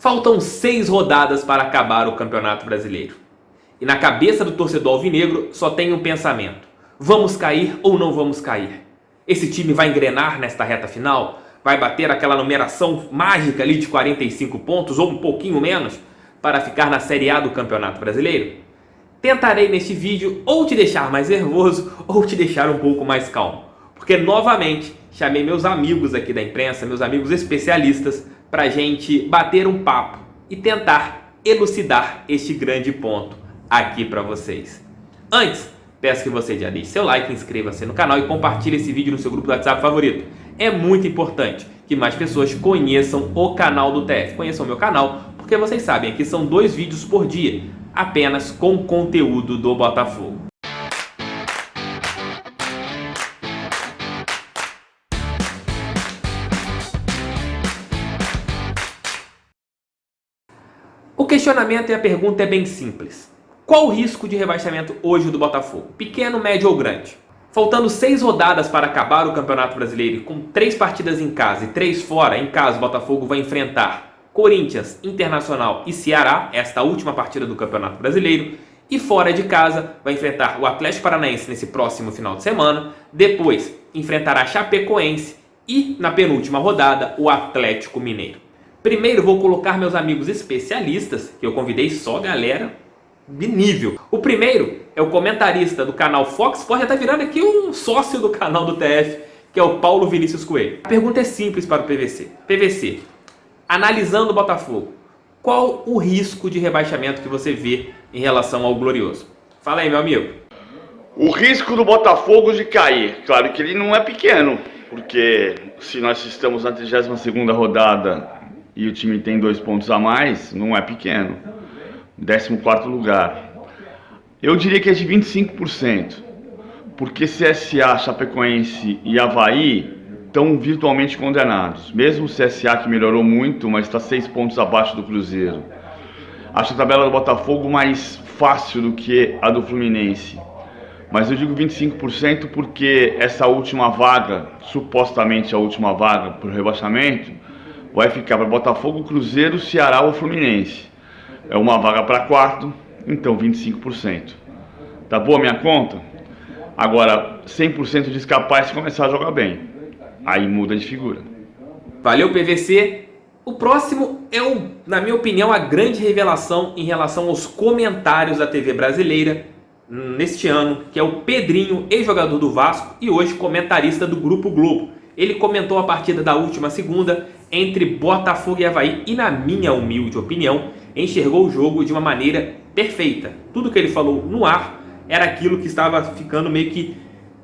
Faltam 6 rodadas para acabar o Campeonato Brasileiro. E na cabeça do torcedor alvinegro só tem um pensamento: vamos cair ou não vamos cair? Esse time vai engrenar nesta reta final? Vai bater aquela numeração mágica ali de 45 pontos ou um pouquinho menos para ficar na Série A do Campeonato Brasileiro? Tentarei neste vídeo ou te deixar mais nervoso ou te deixar um pouco mais calmo. Porque novamente chamei meus amigos aqui da imprensa, meus amigos especialistas, para a gente bater um papo e tentar elucidar este grande ponto aqui para vocês. Antes, peço que você já deixe seu like, inscreva-se no canal e compartilhe esse vídeo no seu grupo do WhatsApp favorito. É muito importante que mais pessoas conheçam o canal do TF, conheçam o meu canal, porque vocês sabem, aqui são 2 vídeos por dia, apenas com conteúdo do Botafogo. O questionamento e a pergunta é bem simples. Qual o risco de rebaixamento hoje do Botafogo? Pequeno, médio ou grande? Faltando 6 rodadas para acabar o Campeonato Brasileiro e com 3 partidas em casa e 3 fora, em casa o Botafogo vai enfrentar Corinthians, Internacional e Ceará, esta última partida do Campeonato Brasileiro, e fora de casa vai enfrentar o Atlético Paranaense nesse próximo final de semana, depois enfrentará Chapecoense e, na penúltima rodada, o Atlético Mineiro. Primeiro vou colocar meus amigos especialistas, que eu convidei só galera de nível. O primeiro é o comentarista do canal Fox Sports, já está virando aqui um sócio do canal do TF, que é o Paulo Vinícius Coelho. A pergunta é simples para o PVC. PVC, analisando o Botafogo, qual o risco de rebaixamento que você vê em relação ao Glorioso? Fala aí, meu amigo. O risco do Botafogo de cair, claro que ele não é pequeno, porque se nós estamos na 32ª rodada e o time tem 2 pontos a mais, não é pequeno. 14º lugar. Eu diria que é de 25%, porque CSA, Chapecoense e Avaí estão virtualmente condenados. Mesmo o CSA, que melhorou muito, mas está 6 pontos abaixo do Cruzeiro. Acho a tabela do Botafogo mais fácil do que a do Fluminense. Mas eu digo 25% porque essa última vaga, supostamente a última vaga para o rebaixamento, vai ficar para Botafogo, Cruzeiro, Ceará ou Fluminense. É uma vaga para quarto, então 25%. Tá boa a minha conta? Agora, 100% de escapar se começar a jogar bem. Aí muda de figura. Valeu, PVC. O próximo é, na minha opinião, a grande revelação em relação aos comentários da TV brasileira neste ano, que é o Pedrinho, ex-jogador do Vasco e hoje comentarista do Grupo Globo. Ele comentou a partida da última segunda entre Botafogo e Avaí e, na minha humilde opinião, enxergou o jogo de uma maneira perfeita. Tudo que ele falou no ar era aquilo que estava ficando meio que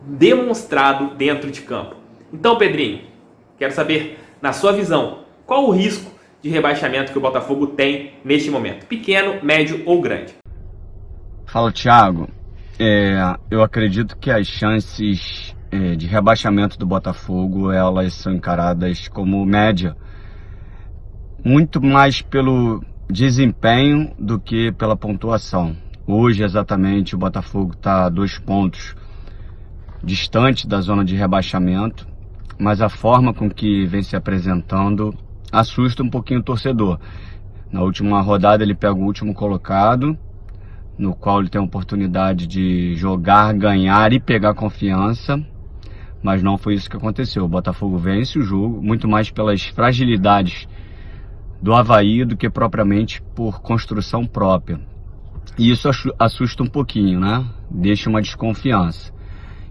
demonstrado dentro de campo. Então, Pedrinho, quero saber, na sua visão, qual o risco de rebaixamento que o Botafogo tem neste momento? Pequeno, médio ou grande? Fala, Thiago. Eu acredito que as chances de rebaixamento do Botafogo, elas são encaradas como média, muito mais pelo desempenho do que pela pontuação. Hoje, exatamente, o Botafogo está a 2 pontos distante da zona de rebaixamento, mas a forma com que vem se apresentando assusta um pouquinho o torcedor. Na última rodada ele pega o último colocado, no qual ele tem a oportunidade de jogar, ganhar e pegar confiança, mas não foi isso que aconteceu. O Botafogo vence o jogo, muito mais pelas fragilidades do Avaí do que propriamente por construção própria. E isso assusta um pouquinho, né? Deixa uma desconfiança.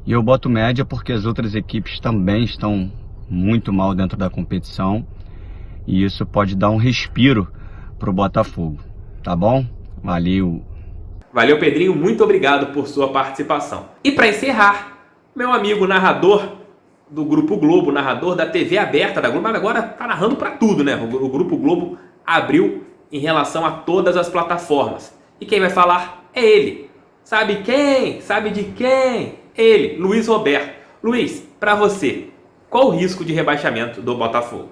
E eu boto média porque as outras equipes também estão muito mal dentro da competição. E isso pode dar um respiro para o Botafogo. Tá bom? Valeu! Valeu, Pedrinho. Muito obrigado por sua participação. E para encerrar, meu amigo narrador do Grupo Globo, narrador da TV aberta da Globo, mas agora tá narrando para tudo, né? O Grupo Globo abriu em relação a todas as plataformas. E quem vai falar é ele. Sabe quem? Sabe de quem? Ele, Luiz Roberto. Luiz, para você, qual o risco de rebaixamento do Botafogo?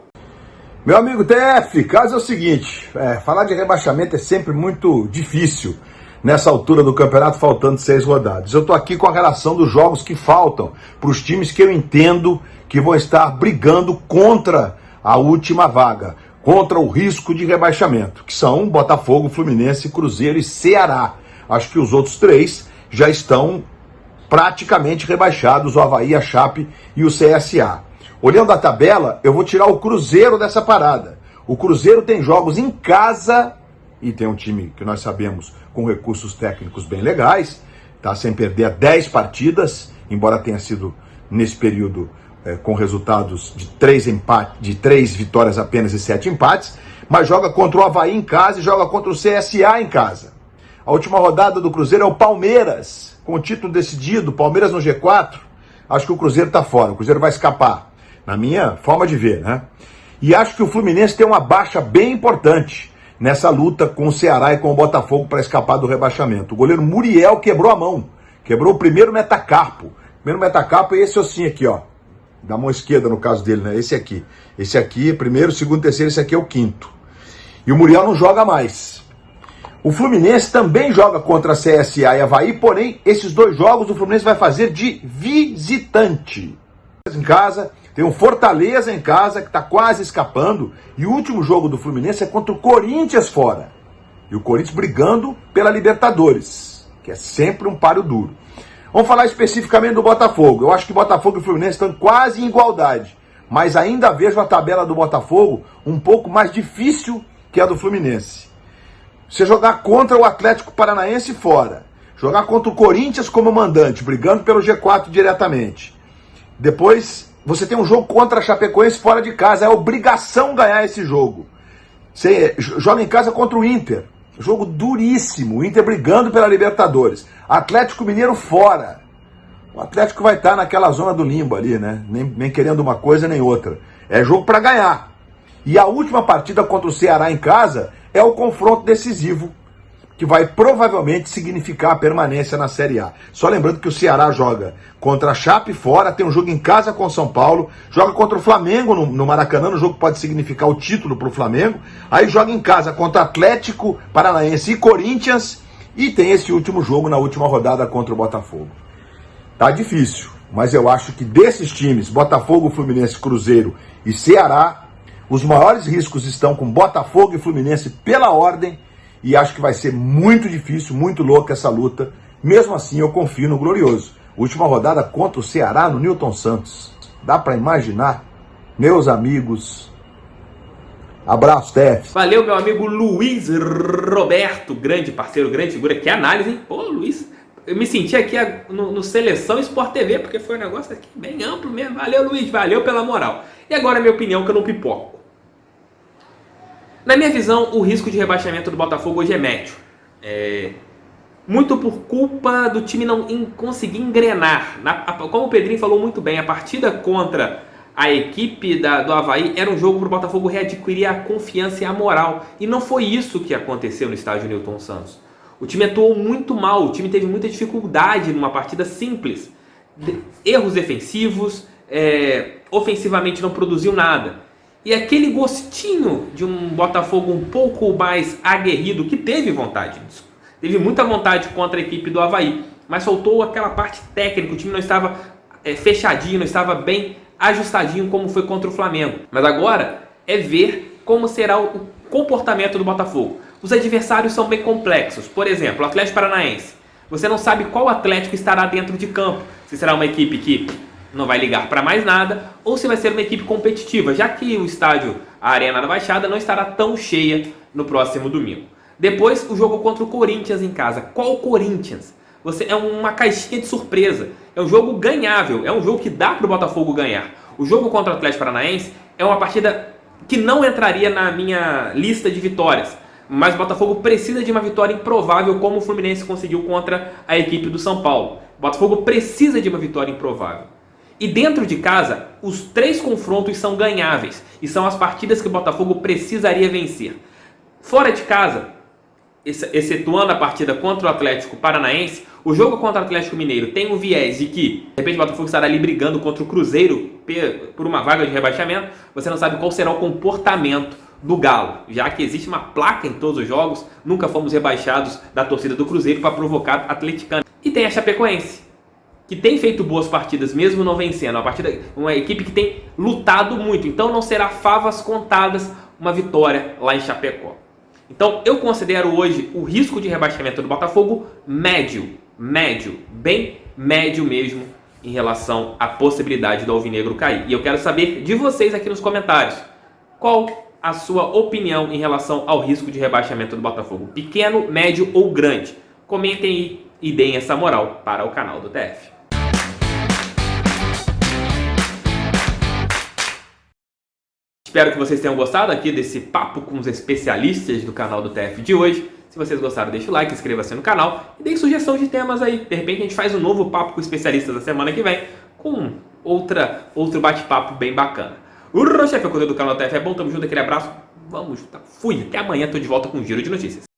Meu amigo TF, caso é o seguinte, falar de rebaixamento é sempre muito difícil nessa altura do campeonato, faltando 6 rodadas. Eu tô aqui com a relação dos jogos que faltam para os times que eu entendo que vão estar brigando contra a última vaga. contra o risco de rebaixamento, que são Botafogo, Fluminense, Cruzeiro e Ceará. Acho que os outros três já estão praticamente rebaixados, o Avaí, a Chape e o CSA. Olhando a tabela, eu vou tirar o Cruzeiro dessa parada. O Cruzeiro tem jogos em casa e tem um time que nós sabemos com recursos técnicos bem legais, tá sem perder 10 partidas, embora tenha sido nesse período com resultados de 3 vitórias apenas e 7 empates, mas joga contra o Avaí em casa e joga contra o CSA em casa. A última rodada do Cruzeiro é o Palmeiras, com o título decidido, Palmeiras no G4. Acho que o Cruzeiro está fora, o Cruzeiro vai escapar, na minha forma de ver, né? E acho que o Fluminense tem uma baixa bem importante nessa luta com o Ceará e com o Botafogo para escapar do rebaixamento. O goleiro Muriel quebrou a mão, quebrou o primeiro metacarpo. O primeiro metacarpo é esse ossinho aqui, ó, da mão esquerda no caso dele, né? Esse aqui. Esse aqui é primeiro, segundo, terceiro, esse aqui é o quinto. E o Muriel não joga mais. O Fluminense também joga contra a CSA e Avaí, porém, esses dois jogos o Fluminense vai fazer de visitante. Em casa, tem um Fortaleza em casa que está quase escapando, e o último jogo do Fluminense é contra o Corinthians fora. E o Corinthians brigando pela Libertadores, que é sempre um páreo duro. Vamos falar especificamente do Botafogo. Eu acho que Botafogo e Fluminense estão quase em igualdade, mas ainda vejo a tabela do Botafogo um pouco mais difícil que a do Fluminense. Você jogar contra o Atlético Paranaense fora, jogar contra o Corinthians como mandante, brigando pelo G4 diretamente. Depois você tem um jogo contra a Chapecoense fora de casa, é obrigação ganhar esse jogo. Você joga em casa contra o Inter, jogo duríssimo, o Inter brigando pela Libertadores. Atlético Mineiro fora. O Atlético vai estar naquela zona do limbo ali, né? Nem querendo uma coisa nem outra. É jogo para ganhar. E a última partida contra o Ceará em casa é o confronto decisivo, que vai provavelmente significar a permanência na Série A. Só lembrando que o Ceará joga contra a Chape fora, tem um jogo em casa com o São Paulo, joga contra o Flamengo no Maracanã, no jogo que pode significar o título para o Flamengo, aí joga em casa contra Atlético Paranaense e Corinthians, e tem esse último jogo na última rodada contra o Botafogo. Tá difícil, mas eu acho que desses times, Botafogo, Fluminense, Cruzeiro e Ceará, os maiores riscos estão com Botafogo e Fluminense pela ordem, e acho que vai ser muito difícil, muito louca essa luta. Mesmo assim, eu confio no Glorioso. Última rodada contra o Ceará no Newton Santos. Dá para imaginar? Meus amigos, abraço, TF. Valeu, meu amigo Luiz Roberto, grande parceiro, grande figura. Que análise, hein? Pô, Luiz, eu me senti aqui no Seleção Sport TV, porque foi um negócio aqui bem amplo mesmo. Valeu, Luiz, valeu pela moral. E agora a minha opinião, que eu não pipoco. Na minha visão, o risco de rebaixamento do Botafogo hoje é médio. Muito por culpa do time não conseguir engrenar. Como o Pedrinho falou muito bem, a partida contra a equipe do Avaí era um jogo para o Botafogo readquirir a confiança e a moral. E não foi isso que aconteceu no estádio Newton Santos. O time atuou muito mal, o time teve muita dificuldade numa partida simples. Erros defensivos, ofensivamente não produziu nada. E aquele gostinho de um Botafogo um pouco mais aguerrido, que teve vontade, teve muita vontade contra a equipe do Avaí, mas faltou aquela parte técnica, o time não estava fechadinho, não estava bem ajustadinho como foi contra o Flamengo. Mas agora é ver como será o comportamento do Botafogo. Os adversários são bem complexos. Por exemplo, o Atlético Paranaense. Você não sabe qual Atlético estará dentro de campo. Se será uma equipe que não vai ligar para mais nada, ou se vai ser uma equipe competitiva, já que o estádio, a Arena da Baixada, não estará tão cheia no próximo domingo. Depois, o jogo contra o Corinthians em casa. Qual Corinthians? É uma caixinha de surpresa. É um jogo ganhável, é um jogo que dá para o Botafogo ganhar. O jogo contra o Atlético Paranaense é uma partida que não entraria na minha lista de vitórias, mas o Botafogo precisa de uma vitória improvável, como o Fluminense conseguiu contra a equipe do São Paulo. O Botafogo precisa de uma vitória improvável. E dentro de casa, os 3 confrontos são ganháveis. E são as partidas que o Botafogo precisaria vencer. Fora de casa, excetuando a partida contra o Atlético Paranaense, o jogo contra o Atlético Mineiro tem um viés de que, de repente, o Botafogo estará ali brigando contra o Cruzeiro por uma vaga de rebaixamento. Você não sabe qual será o comportamento do Galo, já que existe uma placa em todos os jogos, nunca fomos rebaixados da torcida do Cruzeiro para provocar atleticano. E tem a Chapecoense, que tem feito boas partidas, mesmo não vencendo. Uma equipe que tem lutado muito. Então não será favas contadas uma vitória lá em Chapecó. Então eu considero hoje o risco de rebaixamento do Botafogo médio, bem médio mesmo, em relação à possibilidade do Alvinegro cair. E eu quero saber de vocês aqui nos comentários, qual a sua opinião em relação ao risco de rebaixamento do Botafogo? Pequeno, médio ou grande? Comentem aí e deem essa moral para o canal do TF. Espero que vocês tenham gostado aqui desse papo com os especialistas do canal do TF de hoje. Se vocês gostaram, deixa o like, inscreva-se no canal e deem sugestão de temas aí. De repente a gente faz um novo papo com especialistas da semana que vem, com outro bate-papo bem bacana. O chefe, o conteúdo do canal do TF é bom, tamo junto, aquele abraço. Vamos, fui, até amanhã, tô de volta com um giro de notícias.